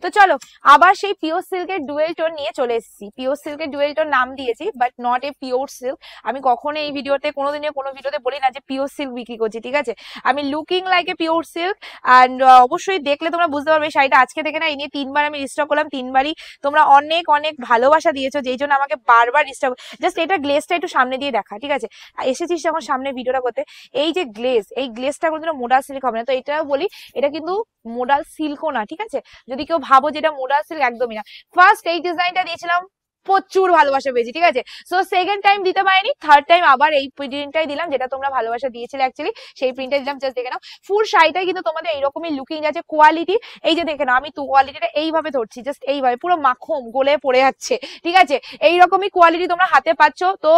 তো চলো আবার সেই পিওর সিল্কের ডুয়েল টোন নিয়ে চলে এসেছি। পিওর সিল্কের ডুয়েল টোন নাম দিয়েছি, but not a pure silk. আমি কখনো এই ভিডিওতে কোনোদিনও কোনো ভিডিওতে বলি না যে পিওর সিল্ক বিক্রি করছি, ঠিক আছে? আমি looking like a pure silk. And অবশ্যই দেখলে তোমরা বুঝতে পারবে শাড়িটা আজকে থেকে না, এই নিয়ে 3বার আমি রিস্টক করলাম, 3বারই তোমরা অনেক অনেক ভালোবাসা দিয়েছো, যেই জন্য আমাকে বারবার রিস্টক। জাস্ট এটা গ্লেজটা একটু সামনে দিয়ে দেখা, ঠিক আছে? এসেছিস যখন সামনে ভিডিওটা করতে, এই যে গ্লেজ, এই গ্লেজটা কোনোদিনও মোডাল সিল্ক হবে না। তো এটাও বলি, এটা কিন্তু মোডাল সিল্কও না, ঠিক আছে? যদি কেউ ভাবো যে এটা মোডাল সিল্ক, একদমই না। ফার্স্ট এই ডিজাইনটা দিয়েছিলাম, প্রচুর ভালোবাসা পেয়েছি, ঠিক আছে? সো সেকেন্ড টাইম দিতে পারিনি, থার্ড টাইম আবার এই প্রিন্টটাই দিলাম, যেটা তোমরা ভালোবাসা দিয়েছিলে অ্যাকচুয়ালি, সেই প্রিন্টটাই দিলাম। জাস্ট দেখে নাও, ফুল শাড়িটাই কিন্তু তোমাদের এইরকমই লুকিং আছে। কোয়ালিটি এই যে দেখে নাও, আমি তো কোয়ালিটিটা এইভাবে ধরছি, জাস্ট এইভাবে পুরো মাখন গলে পড়ে যাচ্ছে, ঠিক আছে? এইরকমই কোয়ালিটি তোমরা হাতে পাচ্ছ। তো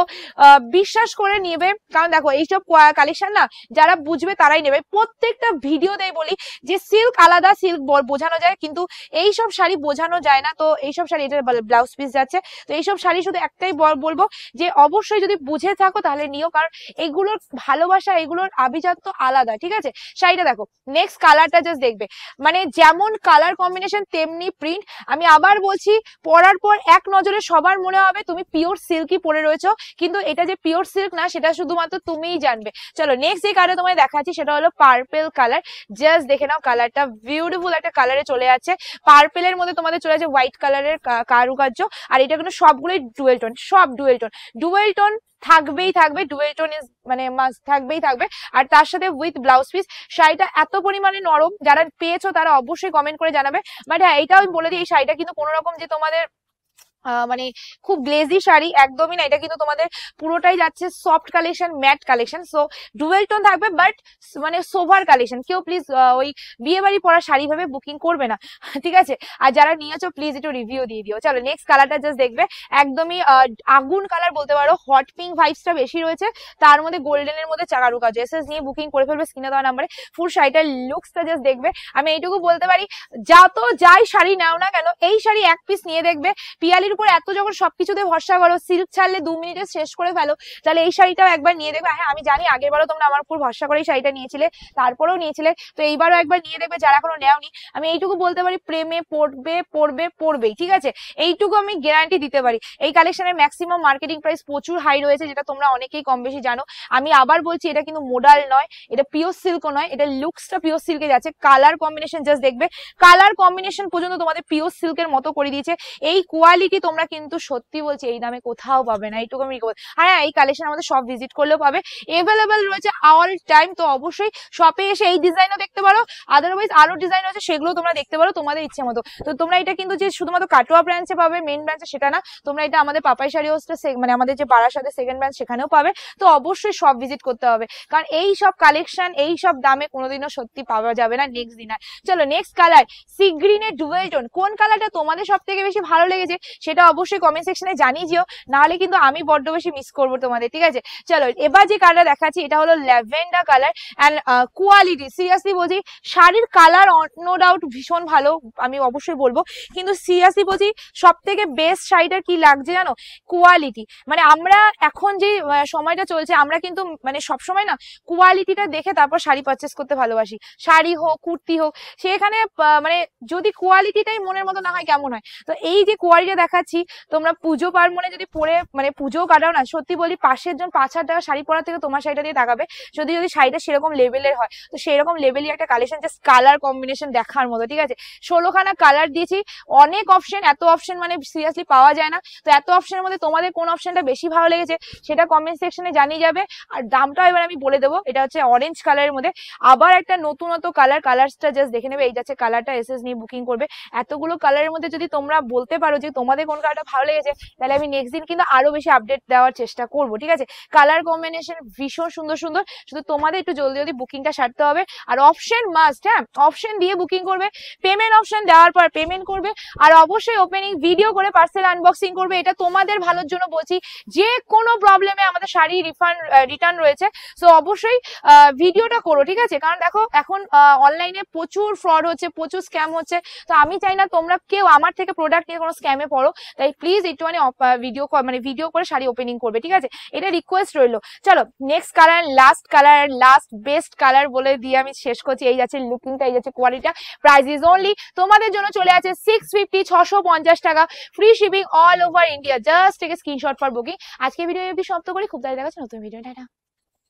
বিশ্বাস করে নেবে, কারণ দেখো এইসব কালেকশন না যারা বুঝবে তারাই নেবে। প্রত্যেকটা ভিডিওতেই বলি যে সিল্ক আলাদা, সিল্ক বোঝানো যায়, কিন্তু এইসব শাড়ি বোঝানো যায় না। তো এইসব শাড়ি, এটা ব্লাউজ পিস যাচ্ছে, তো এইসব শাড়ি শুধু একটাই বলবো যে অবশ্যই যদি বুঝে থাকো তাহলে নিও, কারণ এগুলোর ভালোবাসা, এগুলোর আভিজাত্য আলাদা, ঠিক আছে? শাড়িটা দেখো, নেক্সট কালারটা জাস্ট দেখবে, মানে যেমন কালার কম্বিনেশন তেমনি প্রিন্ট। আমি আবার বলছি, পরার পর এক নজরে সবার মনে হবে তুমি পিওর সিল্কই পরে রয়েছো, কিন্তু এটা যে পিওর সিল্ক না সেটা শুধুমাত্র তুমিই জানবে। চলো নেক্সট যে কালার তোমায় দেখাচ্ছি সেটা হলো পার্পেল কালার। জাস্ট দেখে নাও, কালারটা বিউটিফুল একটা কালারে চলে যাচ্ছে। পার্পেলের মধ্যে তোমাদের চলে যাচ্ছে হোয়াইট কালারের কারুকার্য, আর এটা কিন্তু সবগুলোই ডুয়েল টোন, সব ডুয়েল টোন। ডুয়েল টোন থাকবেই থাকবে, ডুয়েল টোন ইজ মানে মাস্ট, থাকবেই থাকবে। আর তার সাথে উইথ ব্লাউজ পিস। শাড়িটা এত পরিমাণে নরম, যারা পেয়েছো তারা অবশ্যই কমেন্ট করে জানাবে। বাট হ্যাঁ, এইটাও আমি বলে দিই, এই শাড়িটা কিন্তু কোনো রকম যে তোমাদের মানে খুব গ্লেজি শাড়ি একদমই না, এটা কিন্তু তোমাদের পুরোটাই যাচ্ছে soft collection, matte collection. So dual tone থাকবে, বাট মানে সোভার কালেকশন। কেউ প্লিজ ওই বিয়ে বাড়ি পরা শাড়ি ভাবে বুকিং করবে না, ঠিক আছে? আর যারা নিয়েছো প্লিজ একটু রিভিউ দিয়ে দিও। চলো নেক্সট কালারটা জাস্ট দেখবে, একদমই আগুন কালার বলতে পারো, হট পিঙ্ক ভাইবসটা বেশি রয়েছে, তার মধ্যে গোল্ডেনের মধ্যে কারুকাজ। এসএস নিয়ে বুকিং করে ফেলবে স্ক্রিনে দেওয়া নাম্বারে। ফুল শাড়িটার লুকসটা জাস্ট দেখবে। আমি এইটুকু বলতে পারি, যাই শাড়ি নাও না কেন, এই শাড়ি এক পিস নিয়ে দেখবে, পিয়ালির উপর এত যখন সবকিছুতে ভরসা করো, সিল্ক ছাড়লে 2 মিনিটে শেষ করে ফেলো, তাহলে এই শাড়িটাও একবার নিয়ে দেখবে। হ্যাঁ আমি জানি আগের বারও তোমরা আমার উপর ভরসা করে এই শাড়িটা নিয়েছিলে, তারপরেও নিয়েছিলে, তো এইবারও একবার নিয়ে দেখবে যারা এখনো নেওনি। আমি এইটুকু বলতে পারি, প্রেমে পড়বেই, ঠিক আছে? এইটুকু আমি গ্যারান্টি দিতে পারি। এই কালেকশনের ম্যাক্সিমাম মার্কেটিং প্রাইস প্রচুর হাই রয়েছে, যেটা তোমরা অনেকেই কম বেশি জানো। আমি আবার বলছি, এটা কিন্তু মোডাল নয়, এটা পিওর সিল্কও নয়, এটা লুকসটা পিওর সিল্কে যাচ্ছে। কালার কম্বিনেশন জাস্ট দেখবে, কালার কম্বিনেশন পর্যন্ত তোমাদের পিওর সিল্কের মতো করে দিয়েছে। এই কোয়ালিটি তোমরা কিন্তু সত্যি বলছি এই দামে কোথাও পাবে না, এইটুকু আমি রিকোয়েস্ট। আর হ্যাঁ, এই কালেকশন আমাদের সব ভিজিট করলেও পাবে, এভেলেবেল রয়েছে অল টাইম। তো অবশ্যই শপে এসে এই ডিজাইনও দেখতে পারো, আদারওয়াইজ আরো ডিজাইন আছে সেগুলো তোমরা দেখতে পারো তোমাদের ইচ্ছে মতো। তো তোমরা এটা কিন্তু যে শুধুমাত্র কাটোয়া ব্রাঞ্চে পাবে, মেইন ব্রাঞ্চে সেটা না, তোমরা এটা আমাদের পাপাই শাড়ি হাউসটা মানে আমাদের যে বারাসাতে সেকেন্ড ব্রাঞ্চ সেখানেও পাবে। তো অবশ্যই সব ভিজিট করতে হবে, কারণ এই সব কালেকশন এই সব দামে কোনোদিনও সত্যি পাওয়া যাবে না নেক্সট দিন। চলো নেক্সট কালার, সি গ্রিনের ডুয়েল টোন। কোন কালারটা তোমাদের সব থেকে বেশি ভালো লেগেছে সেটা অবশ্যই কমেন্ট সেকশনে জানিয়ে দিও, নাহলে কিন্তু আমি বড্ড বেশি মিস করবো তোমাদের, ঠিক আছে? চলো এবার যে কালার দেখাচ্ছি এটা হলো lavender colour. And quality seriously বলছি, শাড়ির কালার নো ডাউট ভীষণ ভালো, আমি অবশ্যই বলবো, কিন্তু সিরিয়াসলি বলছি সব থেকে বেস্ট শাড়িটার কি লাগছে জানো? কোয়ালিটি। মানে আমরা এখন যে সময়টা চলছে, আমরা কিন্তু মানে সবসময় না কোয়ালিটিটা দেখে তারপর শাড়ি পারচেস করতে ভালোবাসি। শাড়ি হোক কুর্তি হোক, সেখানে মানে যদি কোয়ালিটিটাই মনের মতো না হয় কেমন হয়? তো এই যে কোয়ালিটি দেখাচ্ছি, তোমরা পুজো পার্বণে যদি পরে মানে পুজো কাটাও না, সত্যি বলি পাশের জন 5,000 টাকা শাড়ি পরা থেকে তোমার শাড়িটা দিয়ে তাকাবে, যদি শাড়িটা সেরকম লেভেলের হয়। তো সেরকম লেভেলই একটা কালেকশন, জাস্ট কালার কম্বিনেশন দেখার মতো, ঠিক আছে? 16খানা কালার দিয়েছি, অনেক অপশন, এত অপশন মানে সিরিয়াসলি পাওয়া যায় না। তো এত অপশনের মধ্যে তোমাদের কোন অপশনটা বেশি ভালো লেগেছে সেটা কমেন্ট সেকশনে জানিয়ে যাবে। আর দামটা এবার আমি বলে দেবো, এটা হচ্ছে অরেঞ্জ কালারের মধ্যে আবার একটা নতুনত্ব কালার। কালারটা জাস্ট দেখে নেবে, এই যাচ্ছে কালারটা, এসএস নিয়ে বুকিং করবে। এতগুলো কালারের মধ্যে যদি তোমরা বলতে পারো যে তোমাদের কোন কালারটা ভালো লেগেছে, তাহলে আমি নেক্সট দিন কিন্তু আরো বেশি আপডেট দেওয়ার চেষ্টা করবো, ঠিক আছে? কালার কম্বিনেশন ভীষণ সুন্দর সুন্দর, শুধু তোমাদের একটু জলদি জলদি বুকিংটা সারতে হবে। আর অপশন মাস্ট, হ্যাঁ অপশন দিয়ে বুকিং করবে, পেমেন্ট অপশন দেওয়ার পর পেমেন্ট করবে, আর অবশ্যই ওপেনিং ভিডিও করে পার্সেল আনবক্সিং করবে। এটা তোমাদের ভালোর জন্য বলছি, যে কোনো প্রবলেমে আমাদের শাড়ি রিটার্ন রয়েছে, সো অবশ্যই ভিডিওটা করো, ঠিক আছে? কারণ দেখো এখন অনলাইনে প্রচুর ফ্রড হচ্ছে, প্রচুর স্ক্যাম হচ্ছে। তো আমি চাই না তোমরা কেউ আমার থেকে প্রোডাক্ট নিয়ে কোনো স্ক্যামে পড়ো। তাই প্লিজ একটুখানি ভিডিও করে শাড়ি ওপেনিং করবে, ঠিক আছে? এটা রিকোয়েস্ট রইলো। চলো next colour, last best colour বলে দিয়ে আমি শেষ করছি। এই যাচ্ছে লুকিংটা, এই যাচ্ছে কোয়ালিটিটা। প্রাইস ইজ অনলি তোমাদের জন্য চলে আছে 650, 650 টাকা, free shipping all over India. Just take a screenshot for booking. আজকে ভিডিও অবধি সমাপ্ত করি, খুব তাড়াতাড়ি দেখা হচ্ছে নতুন ভিডিও। টাটা।